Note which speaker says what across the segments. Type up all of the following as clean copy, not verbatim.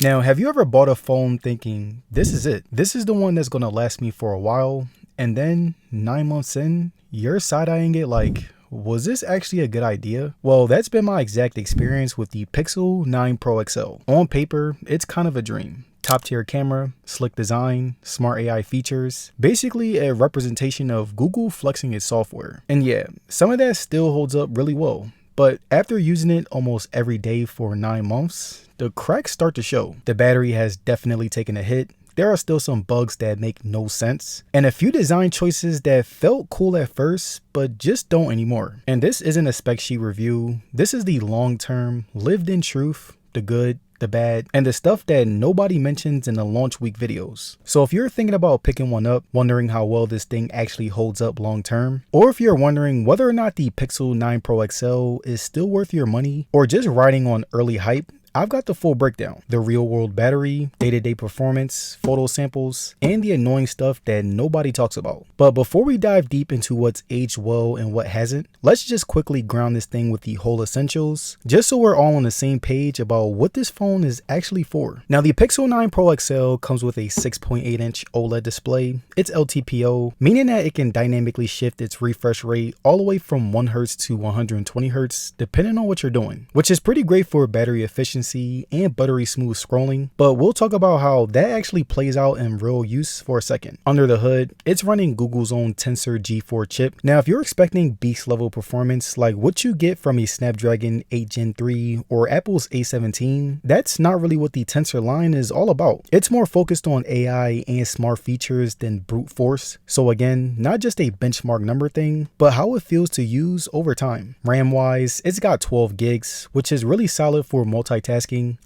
Speaker 1: Now, have you ever bought a phone thinking, this is it? This is the one that's gonna last me for a while, and then 9 months in, you're side-eyeing it like, was this actually a good idea? Well, that's been my exact experience with the Pixel 9 Pro XL. On paper, it's kind of a dream. Top tier camera, slick design, smart AI features, basically a representation of Google flexing its software. And yeah, some of that still holds up really well. But after using it almost every day for 9 months, the cracks start to show. The battery has definitely taken a hit. There are still some bugs that make no sense, and a few design choices that felt cool at first, but just don't anymore. And this isn't a spec sheet review. This is the long-term, lived-in truth, the good, the bad, and the stuff that nobody mentions in the launch week videos. So if you're thinking about picking one up, wondering how well this thing actually holds up long term, or if you're wondering whether or not the Pixel 9 Pro XL is still worth your money, or just riding on early hype, I've got the full breakdown. The real world battery, day-to-day performance, photo samples, and the annoying stuff that nobody talks about. But before we dive deep into what's aged well and what hasn't, let's just quickly ground this thing with the whole essentials, just so we're all on the same page about what this phone is actually for. Now, the Pixel 9 Pro XL comes with a 6.8-inch OLED display. It's LTPO, meaning that it can dynamically shift its refresh rate all the way from 1 Hz to 120 Hz, depending on what you're doing, which is pretty great for battery efficiency and buttery smooth scrolling, but we'll talk about how that actually plays out in real use for a second. Under the hood, it's running Google's own Tensor G4 chip. Now, if you're expecting beast level performance like what you get from a Snapdragon 8 Gen 3 or Apple's A17, that's not really what the Tensor line is all about. It's more focused on AI and smart features than brute force. So again, not just a benchmark number thing, but how it feels to use over time. RAM wise, it's got 12 gigs, which is really solid for multitasking.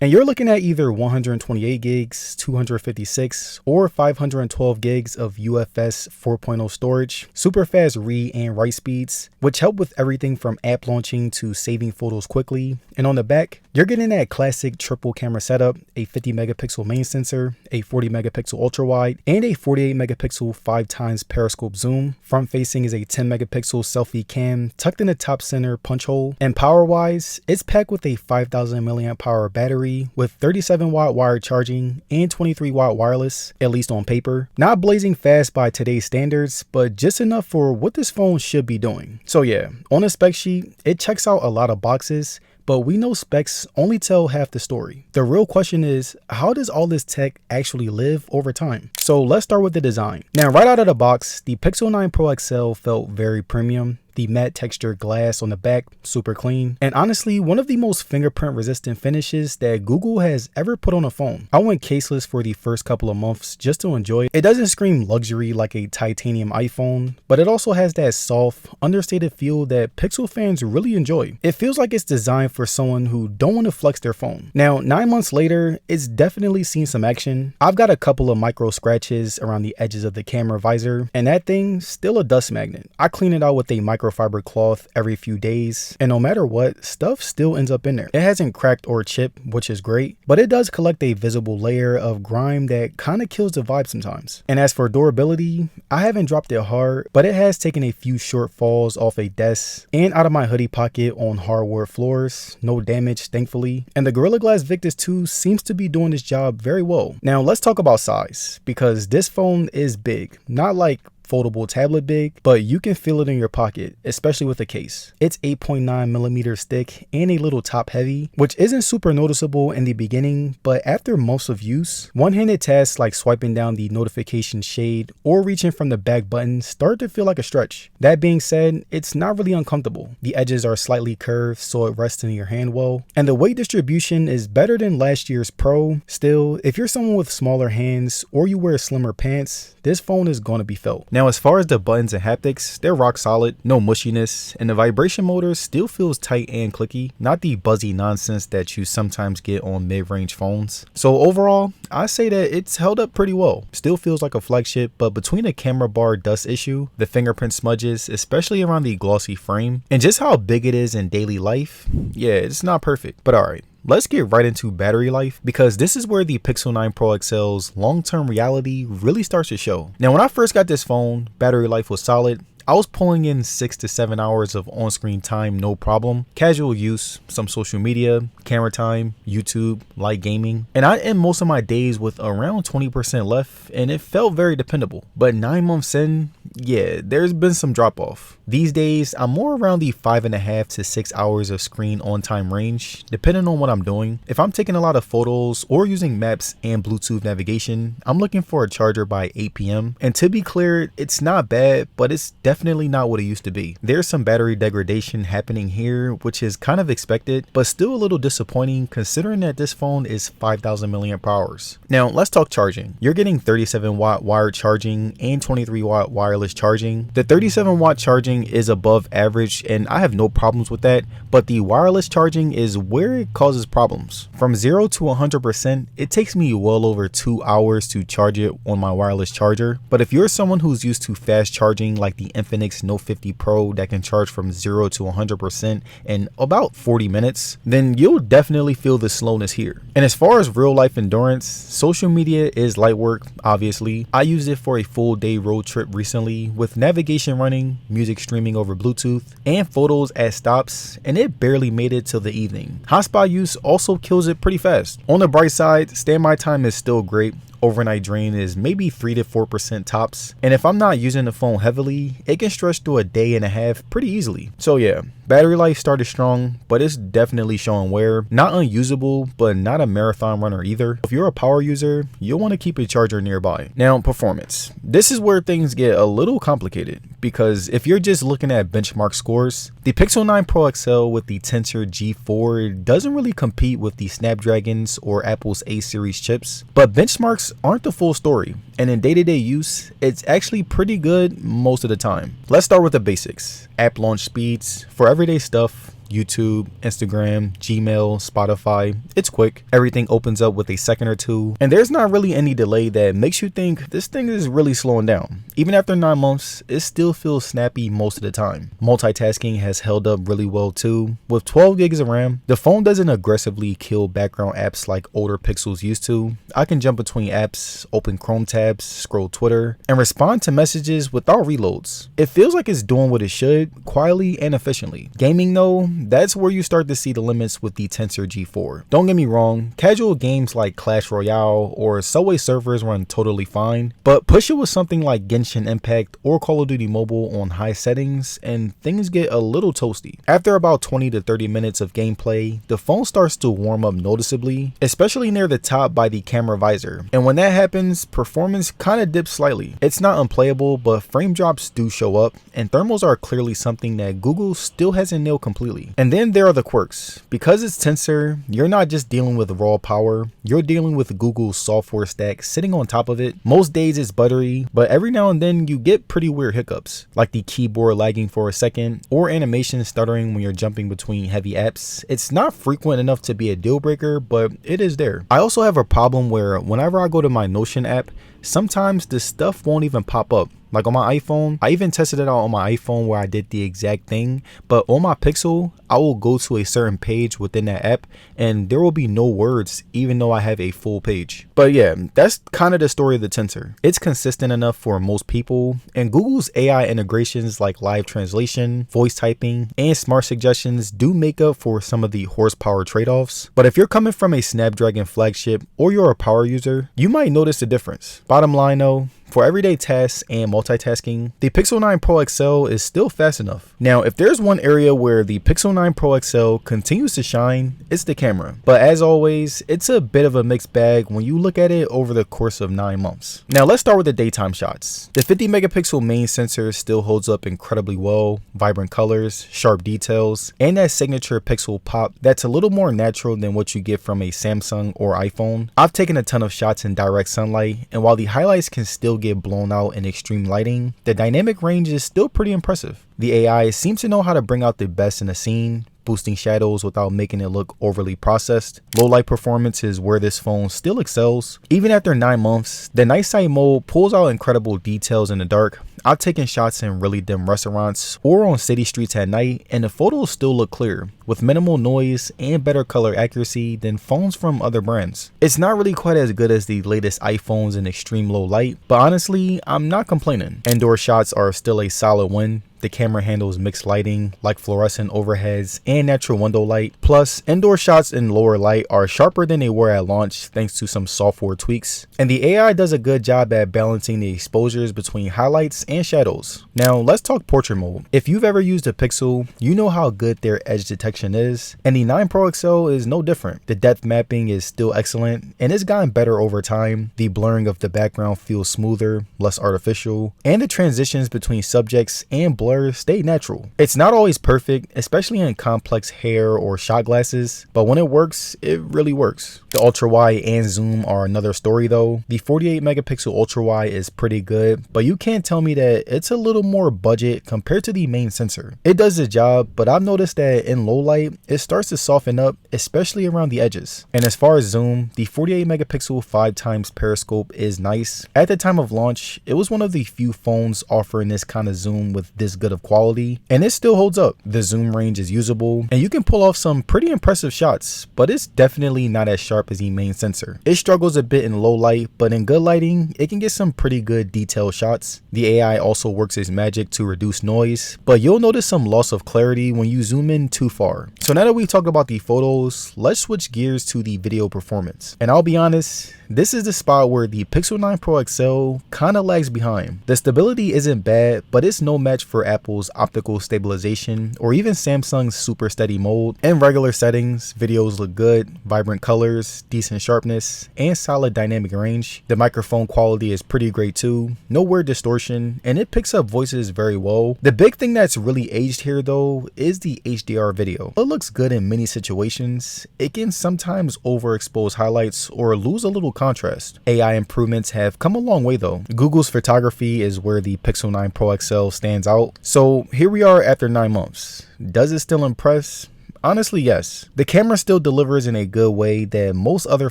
Speaker 1: And you're looking at either 128 gigs, 256, or 512 gigs of UFS 4.0 storage, super fast read and write speeds, which help with everything from app launching to saving photos quickly. And on the back, you're getting that classic triple camera setup, a 50 megapixel main sensor, a 40 megapixel ultra wide, and a 48 megapixel 5x periscope zoom. Front facing is a 10 megapixel selfie cam tucked in the top center punch hole. And power wise, it's packed with a 5000 milliamp hour battery with 37 watt wired charging and 23 watt wireless, at least on paper. Not blazing fast by today's standards, but just enough for what this phone should be doing. So yeah, on a spec sheet, it checks out a lot of boxes, but we know specs only tell half the story. The real question is, how does all this tech actually live over time? So let's start with the design. Now, right out of the box, the Pixel 9 Pro XL felt very premium. The matte textured glass on the back, super clean, and honestly, one of the most fingerprint resistant finishes that Google has ever put on a phone. I went caseless for the first couple of months just to enjoy it. It doesn't scream luxury like a titanium iPhone, but it also has that soft, understated feel that Pixel fans really enjoy. It feels like it's designed for someone who don't want to flex their phone. Now, 9 months later, it's definitely seen some action. I've got a couple of micro scratches around the edges of the camera visor, and that thing's still a dust magnet. I clean it out with a microfiber cloth every few days, and no matter what, stuff still ends up in there. It hasn't cracked or chipped, which is great, but it does collect a visible layer of grime that kind of kills the vibe sometimes. And as for durability, I haven't dropped it hard, but it has taken a few short falls off a desk and out of my hoodie pocket on hardwood floors. No damage, thankfully. And the Gorilla Glass Victus 2 seems to be doing this job very well. Now let's talk about size, because this phone is big, not like foldable tablet big, but you can feel it in your pocket, especially with a case. It's 8.9 millimeters thick and a little top heavy, which isn't super noticeable in the beginning, but after months of use, one-handed tasks like swiping down the notification shade or reaching from the back button start to feel like a stretch. That being said, it's not really uncomfortable. The edges are slightly curved so it rests in your hand well, and the weight distribution is better than last year's Pro. Still, if you're someone with smaller hands or you wear slimmer pants, this phone is going to be felt. Now, as far as the buttons and haptics, they're rock solid, no mushiness, and the vibration motor still feels tight and clicky, not the buzzy nonsense that you sometimes get on mid-range phones. So overall, I say that it's held up pretty well. Still feels like a flagship, but between the camera bar dust issue, the fingerprint smudges, especially around the glossy frame, and just how big it is in daily life, yeah, it's not perfect, but alright. Let's get right into battery life, because this is where the Pixel 9 Pro XL's long-term reality really starts to show. Now, when I first got this phone, battery life was solid. I was pulling in 6 to 7 hours of on-screen time, no problem. Casual use, some social media, camera time, YouTube, light gaming. And I end most of my days with around 20% left, and it felt very dependable. But 9 months in, yeah, there's been some drop off. These days, I'm more around the 5.5 to 6 hours of screen on time range, depending on what I'm doing. If I'm taking a lot of photos or using maps and Bluetooth navigation, I'm looking for a charger by 8 p.m. And to be clear, it's not bad, but it's definitely not what it used to be. There's some battery degradation happening here, which is kind of expected, but still a little disappointing considering that this phone is 5,000 milliamp hours. Now, let's talk charging. You're getting 37 watt wired charging and 23 watt wireless charging. The 37 watt charging is above average, and I have no problems with that, but the wireless charging is where it causes problems. From 0 to 100%, it takes me well over 2 hours to charge it on my wireless charger. But if you're someone who's used to fast charging like the Infinix Note 50 Pro that can charge from 0 to 100% in about 40 minutes, then you'll definitely feel the slowness here. And as far as real life endurance, social media is light work, obviously. I used it for a full day road trip recently with navigation running, music streaming over Bluetooth, and photos at stops, and it barely made it till the evening. Hotspot use also kills it pretty fast. On the bright side, standby time is still great. Overnight drain is maybe 3 to 4% tops, and if I'm not using the phone heavily, it can stretch through a day and a half pretty easily. So yeah, battery life started strong, but it's definitely showing wear. Not unusable, but not a marathon runner either. If you're a power user, you'll want to keep a charger nearby. Now, performance. This is where things get a little complicated, because if you're just looking at benchmark scores, the Pixel 9 Pro XL with the Tensor G4 doesn't really compete with the Snapdragons or Apple's A series chips, but benchmarks aren't the full story, and in day-to-day use, it's actually pretty good most of the time. Let's start with the basics. App launch speeds. For everyday stuff, YouTube, Instagram, Gmail, Spotify, it's quick. Everything opens up with a second or two, and there's not really any delay that makes you think this thing is really slowing down. Even after 9 months, it still feels snappy most of the time. Multitasking has held up really well too. With 12 gigs of RAM, the phone doesn't aggressively kill background apps like older Pixels used to. I can jump between apps, open Chrome tabs, scroll Twitter, and respond to messages without reloads. It feels like it's doing what it should, quietly and efficiently. Gaming though, that's where you start to see the limits with the Tensor G4. Don't get me wrong, casual games like Clash Royale or Subway Surfers run totally fine, but push it with something like Genshin Impact or Call of Duty Mobile on high settings and things get a little toasty. After about 20 to 30 minutes of gameplay, the phone starts to warm up noticeably, especially near the top by the camera visor. And when that happens, performance kind of dips slightly. It's not unplayable, but frame drops do show up, and thermals are clearly something that Google still hasn't nailed completely. And then there are the quirks. Because it's Tensor, you're not just dealing with raw power, you're dealing with Google's software stack sitting on top of it. Most days it's buttery, but every now and then you get pretty weird hiccups, like the keyboard lagging for a second, or animation stuttering when you're jumping between heavy apps. It's not frequent enough to be a deal breaker, but it is there. I also have a problem where whenever I go to my Notion app, sometimes the stuff won't even pop up. Like on my iPhone, I even tested it out on my iPhone where I did the exact thing, but on my Pixel, I will go to a certain page within that app and there will be no words even though I have a full page. But yeah, that's kind of the story of the Tensor. It's consistent enough for most people, and Google's AI integrations like live translation, voice typing, and smart suggestions do make up for some of the horsepower trade-offs. But if you're coming from a Snapdragon flagship or you're a power user, you might notice the difference. Bottom line though, for everyday tasks and multitasking, the Pixel 9 Pro XL is still fast enough. Now, if there's one area where the Pixel 9 Pro XL continues to shine, it's the camera. But as always, it's a bit of a mixed bag when you look at it over the course of 9 months. Now, let's start with the daytime shots. The 50 megapixel main sensor still holds up incredibly well. Vibrant colors, sharp details, and that signature pixel pop that's a little more natural than what you get from a Samsung or iPhone. I've taken a ton of shots in direct sunlight, and while the highlights can still get blown out in extreme lighting, the dynamic range is still pretty impressive. The AI seems to know how to bring out the best in a scene, boosting shadows without making it look overly processed. Low light performance is where this phone still excels. Even after 9 months, the night sight mode pulls out incredible details in the dark. I've taken shots in really dim restaurants or on city streets at night, and the photos still look clear, with minimal noise and better color accuracy than phones from other brands. It's not really quite as good as the latest iPhones in extreme low light, but honestly, I'm not complaining. Indoor shots are still a solid win. The camera handles mixed lighting like fluorescent overheads and natural window light. Plus, indoor shots in lower light are sharper than they were at launch thanks to some software tweaks. And the AI does a good job at balancing the exposures between highlights and shadows. Now, let's talk portrait mode. If you've ever used a Pixel, you know how good their edge detection is, and the 9 Pro XL is no different. The depth mapping is still excellent, and it's gotten better over time. The blurring of the background feels smoother, less artificial, and the transitions between subjects and blur stay natural. It's not always perfect, especially in complex hair or shot glasses, but when it works, it really works. The ultra wide and zoom are another story though. The 48 megapixel ultra wide is pretty good, but you can't tell me that it's a little more budget compared to the main sensor. It does the job, but I've noticed that in low light, it starts to soften up, especially around the edges. And as far as zoom, the 48 megapixel 5x periscope is nice. At the time of launch, it was one of the few phones offering this kind of zoom with this good of quality, and it still holds up. The zoom range is usable, and you can pull off some pretty impressive shots, but it's definitely not as sharp as the main sensor. It struggles a bit in low light, but in good lighting, it can get some pretty good detailed shots. The AI also works its magic to reduce noise, but you'll notice some loss of clarity when you zoom in too far. So now that we talked about the photos, let's switch gears to the video performance. And I'll be honest, this is the spot where the Pixel 9 Pro XL kinda lags behind. The stability isn't bad, but it's no match for Apple's optical stabilization or even Samsung's super steady mode. In regular settings, videos look good, vibrant colors, decent sharpness, and solid dynamic range. The microphone quality is pretty great too, no weird distortion, and it picks up voices very well. The big thing that's really aged here though is the HDR video. It looks good in many situations. It can sometimes overexpose highlights or lose a little contrast. AI improvements have come a long way though. Google's photography is where the Pixel 9 Pro XL stands out. So here we are after 9 months. Does it still impress? Honestly, yes. The camera still delivers in a good way that most other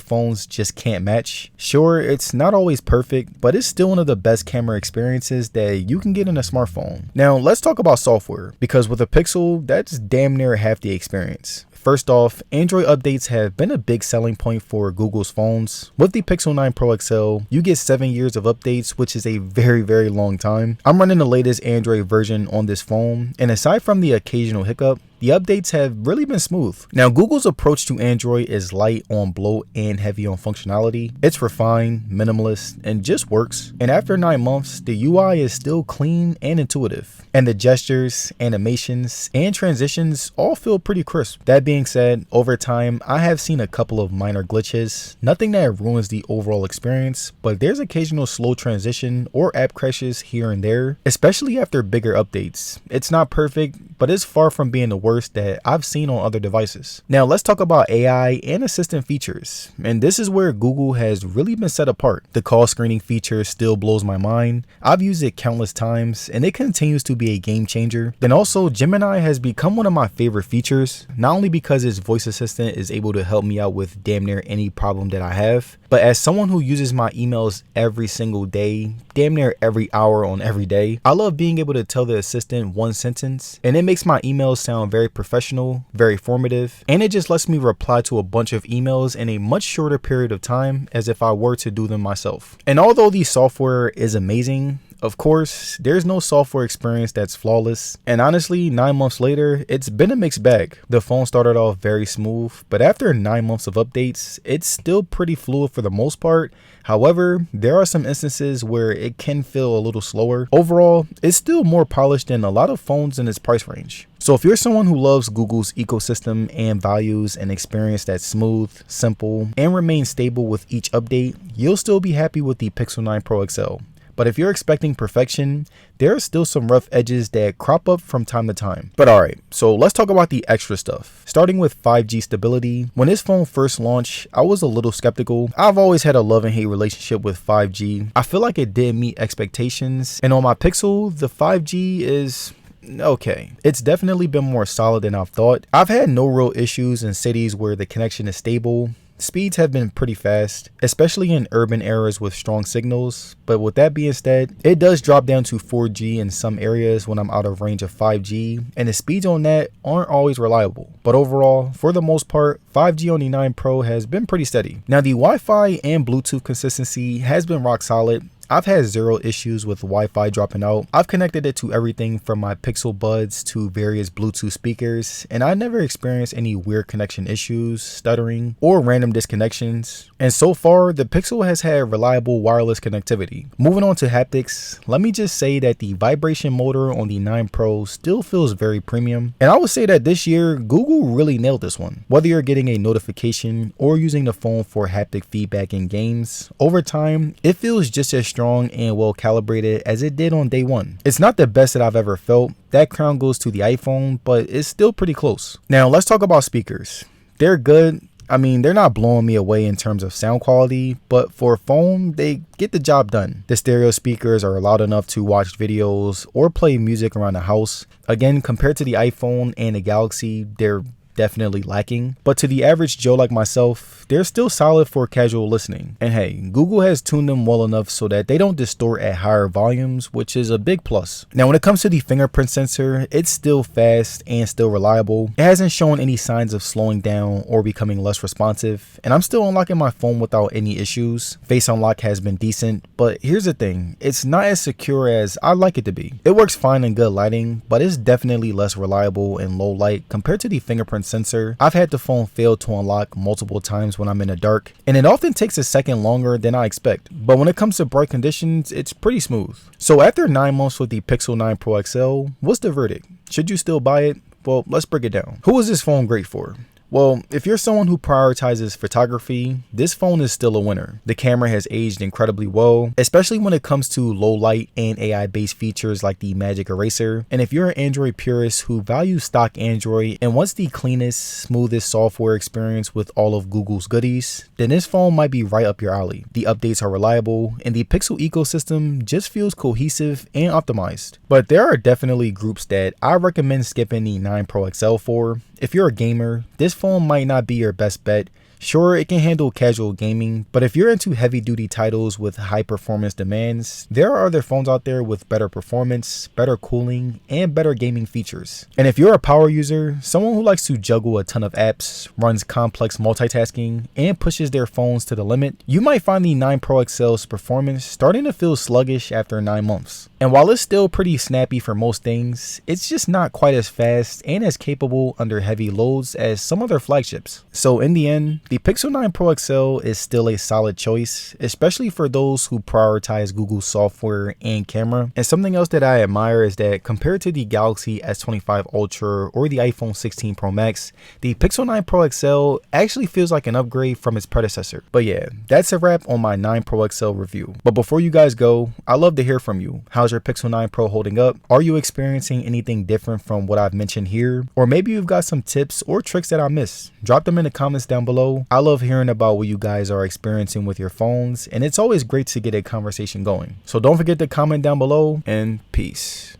Speaker 1: phones just can't match. Sure, it's not always perfect, but it's still one of the best camera experiences that you can get in a smartphone. Now, let's talk about software, because with a Pixel, that's damn near half the experience. First off, Android updates have been a big selling point for Google's phones. With the Pixel 9 Pro XL, you get 7 years of updates, which is a very long time. I'm running the latest Android version on this phone, and aside from the occasional hiccup, the updates have really been smooth. Now, Google's approach to Android is light on bloat and heavy on functionality. It's refined, minimalist, and just works. And after 9 months, the UI is still clean and intuitive. And the gestures, animations, and transitions all feel pretty crisp. That being said, over time, I have seen a couple of minor glitches. Nothing that ruins the overall experience, but there's occasional slow transition or app crashes here and there, especially after bigger updates. It's not perfect, but it's far from being the worst that I've seen on other devices. Now let's talk about AI and assistant features, and this is where Google has really been set apart. The call screening feature still blows my mind. I've used it countless times and it continues to be a game changer. Then also, Gemini has become one of my favorite features, not only because its voice assistant is able to help me out with damn near any problem that I have, but as someone who uses my emails every single day, damn near every hour on every day, I love being able to tell the assistant one sentence and it makes my emails sound very professional, very formative, and it just lets me reply to a bunch of emails in a much shorter period of time as if I were to do them myself. And although the software is amazing, of course, there's no software experience that's flawless, and honestly, 9 months later, it's been a mixed bag. The phone started off very smooth, but after 9 months of updates, it's still pretty fluid for the most part. However, there are some instances where it can feel a little slower. Overall, it's still more polished than a lot of phones in its price range. So if you're someone who loves Google's ecosystem and values an experience that's smooth, simple, and remains stable with each update, you'll still be happy with the Pixel 9 Pro XL. But if you're expecting perfection, there are still some rough edges that crop up from time to time. But alright, so let's talk about the extra stuff. Starting with 5G stability. When this phone first launched, I was a little skeptical. I've always had a love and hate relationship with 5G. I feel like it didn't meet expectations, and on my Pixel, the 5G is okay, it's definitely been more solid than I've thought. I've had no real issues in cities where the connection is stable. Speeds have been pretty fast, especially in urban areas with strong signals, but with that being said, it does drop down to 4G in some areas when I'm out of range of 5G, and the speeds on that aren't always reliable. But overall, for the most part, 5G on the 9 Pro has been pretty steady. Now the Wi-Fi and Bluetooth consistency has been rock solid. I've had zero issues with Wi-Fi dropping out. I've connected it to everything from my Pixel Buds to various Bluetooth speakers, and I never experienced any weird connection issues, stuttering, or random disconnections. And so far, the Pixel has had reliable wireless connectivity. Moving on to haptics, let me just say that the vibration motor on the 9 Pro still feels very premium. And I would say that this year, Google really nailed this one. Whether you're getting a notification or using the phone for haptic feedback in games, over time, it feels just as strong and well calibrated as it did on day one. It's not the best that I've ever felt. That crown goes to the iPhone, but it's still pretty close. Now let's talk about speakers. They're good. I mean, they're not blowing me away in terms of sound quality, but for a phone, they get the job done. The stereo speakers are loud enough to watch videos or play music around the house. Again, compared to the iPhone and the Galaxy, they're definitely lacking, but to the average Joe like myself, they're still solid for casual listening. And hey, Google has tuned them well enough so that they don't distort at higher volumes, which is a big plus. Now when it comes to the fingerprint sensor, it's still fast and still reliable. It hasn't shown any signs of slowing down or becoming less responsive, and I'm still unlocking my phone without any issues. Face unlock has been decent, but here's the thing, it's not as secure as I'd like it to be. It works fine in good lighting, but it's definitely less reliable in low light compared to the fingerprint sensor. I've had the phone fail to unlock multiple times when I'm in the dark, and it often takes a second longer than I expect. But when it comes to bright conditions, it's pretty smooth. So after 9 months with the Pixel 9 Pro XL, what's the verdict? Should you still buy it? Well, let's break it down. Who is this phone great for? Well, if you're someone who prioritizes photography, this phone is still a winner. The camera has aged incredibly well, especially when it comes to low light and AI-based features like the Magic Eraser. And if you're an Android purist who values stock Android and wants the cleanest, smoothest software experience with all of Google's goodies, then this phone might be right up your alley. The updates are reliable, and the Pixel ecosystem just feels cohesive and optimized. But there are definitely groups that I recommend skipping the 9 Pro XL for. If you're a gamer, this phone might not be your best bet. Sure, it can handle casual gaming, but if you're into heavy-duty titles with high performance demands, there are other phones out there with better performance, better cooling, and better gaming features. And if you're a power user, someone who likes to juggle a ton of apps, runs complex multitasking, and pushes their phones to the limit, you might find the 9 Pro XL's performance starting to feel sluggish after 9 months. And while it's still pretty snappy for most things, it's just not quite as fast and as capable under heavy loads as some other flagships. So in the end, the Pixel 9 Pro XL is still a solid choice, especially for those who prioritize Google's software and camera. And something else that I admire is that compared to the Galaxy S25 Ultra or the iPhone 16 Pro Max, the Pixel 9 Pro XL actually feels like an upgrade from its predecessor. But yeah, that's a wrap on my 9 Pro XL review. But before you guys go, I'd love to hear from you. How's your Pixel 9 Pro holding up? Are you experiencing anything different from what I've mentioned here? Or maybe you've got some tips or tricks that I missed. Drop them in the comments down below. I love hearing about what you guys are experiencing with your phones, and it's always great to get a conversation going. So don't forget to comment down below, and peace.